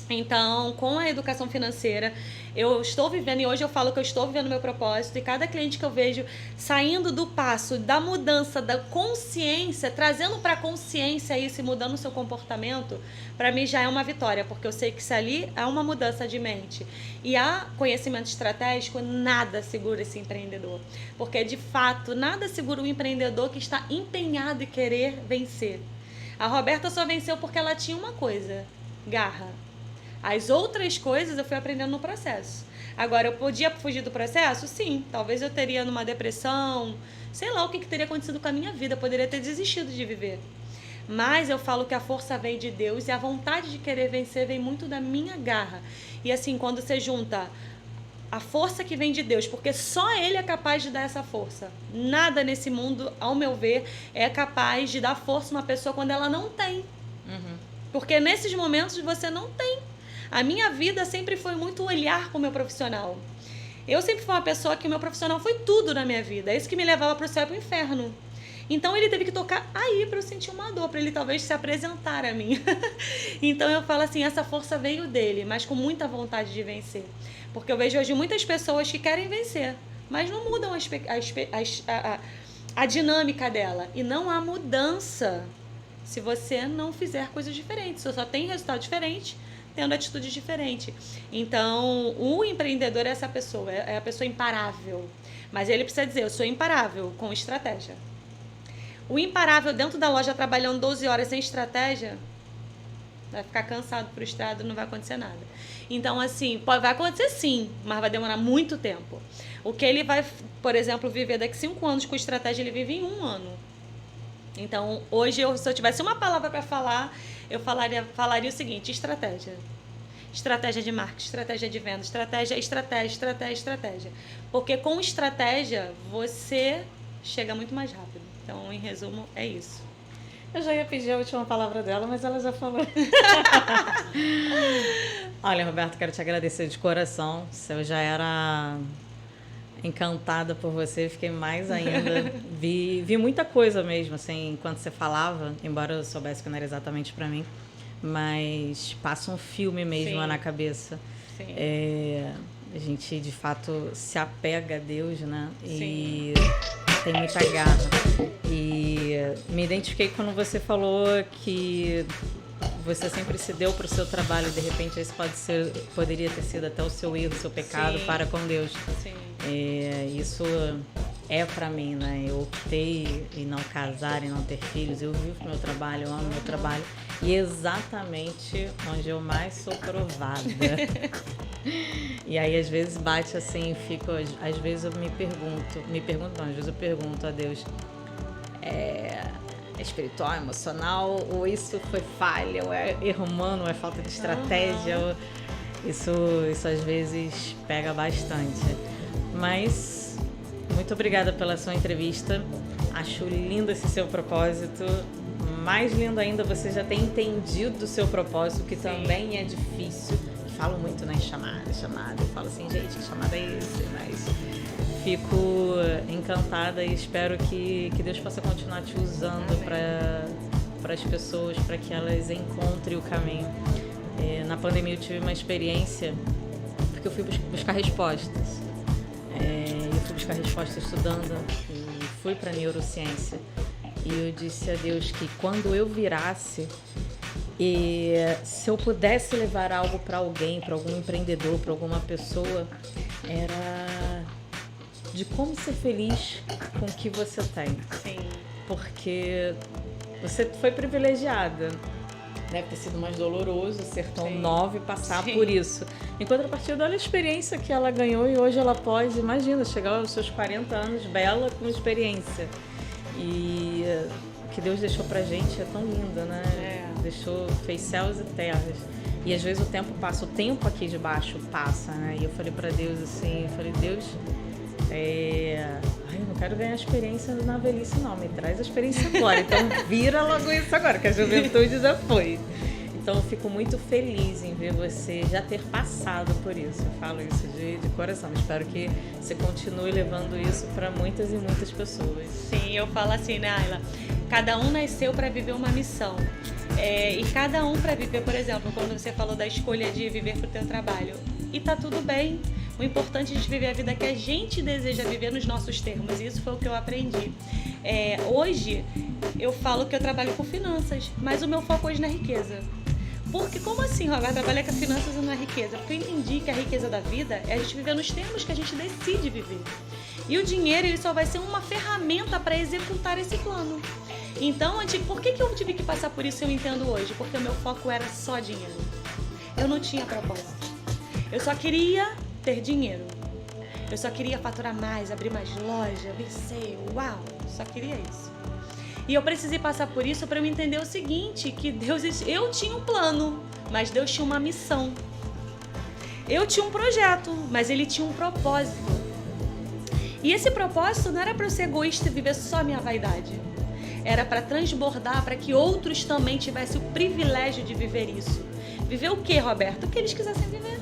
Então, com a educação financeira, eu estou vivendo, e hoje eu falo que eu estou vivendo meu propósito, e cada cliente que eu vejo saindo do passo, da mudança, da consciência, trazendo para a consciência isso e mudando o seu comportamento, para mim já é uma vitória, porque eu sei que se ali há uma mudança de mente e há conhecimento estratégico, nada segura esse empreendedor. Porque, de fato, nada segura o empreendedor que está empenhado em querer vencer. A Roberta só venceu porque ela tinha uma coisa, garra. As outras coisas eu fui aprendendo no processo. Agora, eu podia fugir do processo? Sim. Talvez eu teria numa depressão, sei lá o que teria acontecido com a minha vida. Eu poderia ter desistido de viver. Mas eu falo que a força vem de Deus e a vontade de querer vencer vem muito da minha garra. E assim, quando você junta a força que vem de Deus, porque só Ele é capaz de dar essa força. Nada nesse mundo, ao meu ver, é capaz de dar força a uma pessoa quando ela não tem. Porque nesses momentos você não tem. A minha vida sempre foi muito olhar para o meu profissional. Eu sempre fui uma pessoa que o meu profissional foi tudo na minha vida. É isso que me levava para o céu e para o inferno. Então ele teve que tocar aí para eu sentir uma dor, para ele talvez se apresentar a mim. Então eu falo assim, essa força veio dele, mas com muita vontade de vencer. Porque eu vejo hoje muitas pessoas que querem vencer, mas não mudam a dinâmica dela. E não há mudança se você não fizer coisas diferentes. Você só tem resultado diferente tendo atitude diferente. Então, o empreendedor é essa pessoa, é a pessoa imparável. Mas ele precisa dizer, eu sou imparável com estratégia. O imparável dentro da loja trabalhando 12 horas sem estratégia, vai ficar cansado, frustrado, não vai acontecer nada. Então, assim, vai acontecer sim, mas vai demorar muito tempo. O que ele vai, por exemplo, viver daqui 5 anos com estratégia, ele vive em 1 ano. Então, hoje, se eu tivesse uma palavra para falar, eu falaria o seguinte, estratégia. Estratégia de marketing, estratégia de venda, estratégia. Porque com estratégia, você chega muito mais rápido. Então, em resumo, é isso. Eu já ia pedir a última palavra dela, mas ela já falou. Olha, Roberto, quero te agradecer de coração. Eu já era encantada por você, fiquei mais ainda. Vi muita coisa mesmo, assim, enquanto você falava, embora eu soubesse que não era exatamente para mim, mas passa um filme mesmo na cabeça. Sim. A gente, de fato, se apega a Deus, né? E tem muita garra. E me identifiquei quando você falou que você sempre se deu para o seu trabalho, de repente esse poderia ter sido até o seu erro, o seu pecado para com Deus. Sim. Isso é para mim, né? Eu optei em não casar, em não ter filhos, eu vivo meu trabalho, eu amo meu trabalho, e exatamente onde eu mais sou provada. E aí às vezes bate assim, às vezes eu às vezes eu pergunto a Deus, é espiritual, emocional, ou isso foi falha, ou é erro humano, ou é falta de estratégia, isso às vezes pega bastante. Mas muito obrigada pela sua entrevista, acho lindo esse seu propósito, mais lindo ainda você já ter entendido o seu propósito, que também é difícil. Falo muito nas chamadas, eu falo assim, gente, que chamada é esse? Mas fico encantada e espero que Deus possa continuar te usando para as pessoas, para que elas encontrem o caminho. Na pandemia eu tive uma experiência, porque eu fui buscar respostas. Eu fui buscar respostas estudando e fui para neurociência. E eu disse a Deus que quando eu virasse, e se eu pudesse levar algo para alguém, para algum empreendedor, para alguma pessoa, era de como ser feliz com o que você tem. Sim. Porque você foi privilegiada. Deve ter sido mais doloroso ser tão nova e passar por isso. Em contrapartida, olha a experiência que ela ganhou e hoje ela pode, imagina, chegar aos seus 40 anos bela com experiência. E o que Deus deixou pra gente é tão lindo, né? Fez céus e terras. E às vezes o tempo passa, o tempo aqui de baixo passa, né? E eu falei pra Deus assim, Deus, eu não quero ganhar experiência na velhice não, me traz a experiência agora. Então vira logo isso agora, que a juventude já foi. Então eu fico muito feliz em ver você já ter passado por isso. Eu falo isso de coração. Espero que você continue levando isso para muitas e muitas pessoas. Sim, eu falo assim, né, Ayla? Cada um nasceu para viver uma missão. E cada um para viver, por exemplo, quando você falou da escolha de viver pro teu trabalho. E tá tudo bem. O importante é a gente viver a vida que a gente deseja viver nos nossos termos. Isso foi o que eu aprendi. Hoje, eu falo que eu trabalho com finanças, mas o meu foco hoje não é riqueza. Porque como assim, Roberto, trabalhar com finanças e não é riqueza? Porque eu entendi que a riqueza da vida é a gente viver nos termos que a gente decide viver. E o dinheiro, ele só vai ser uma ferramenta para executar esse plano. Então, por que eu tive que passar por isso, eu entendo hoje? Porque o meu foco era só dinheiro. Eu não tinha propósito. Eu só queria ter dinheiro. Eu só queria faturar mais, abrir mais loja, vencer, uau, só queria isso. E eu precisei passar por isso para eu entender o seguinte, que eu tinha um plano, mas Deus tinha uma missão. Eu tinha um projeto, mas Ele tinha um propósito. E esse propósito não era para eu ser egoísta e viver só a minha vaidade. Era para transbordar, para que outros também tivessem o privilégio de viver isso. Viver o quê, Roberto? O que eles quisessem viver.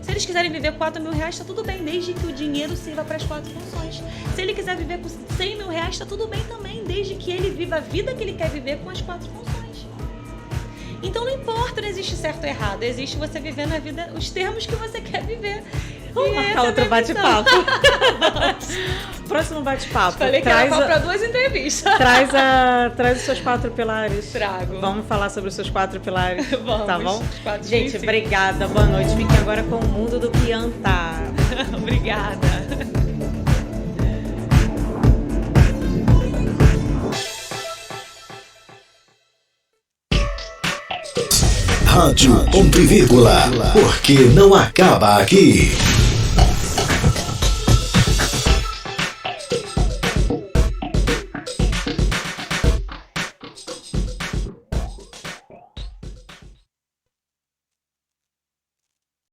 Se eles quiserem viver com R$4.000, está tudo bem, desde que o dinheiro sirva para as 4 funções. Se ele quiser viver com R$100.000, está tudo bem também, desde que ele viva a vida que ele quer viver com as 4 funções. Então não importa, não existe certo ou errado, existe você viver na vida os termos que você quer viver. Vamos marcar outro bate-papo. Próximo bate-papo. Falei que era para 2 entrevistas. Traz os seus 4 pilares. Trago. Vamos falar sobre os seus 4 pilares. Vamos. Tá bom? Gente, sim. Obrigada. Boa noite. Fiquem agora com o mundo do Piantá. Obrigada. Rádio Ponto e Vírgula, porque não acaba aqui.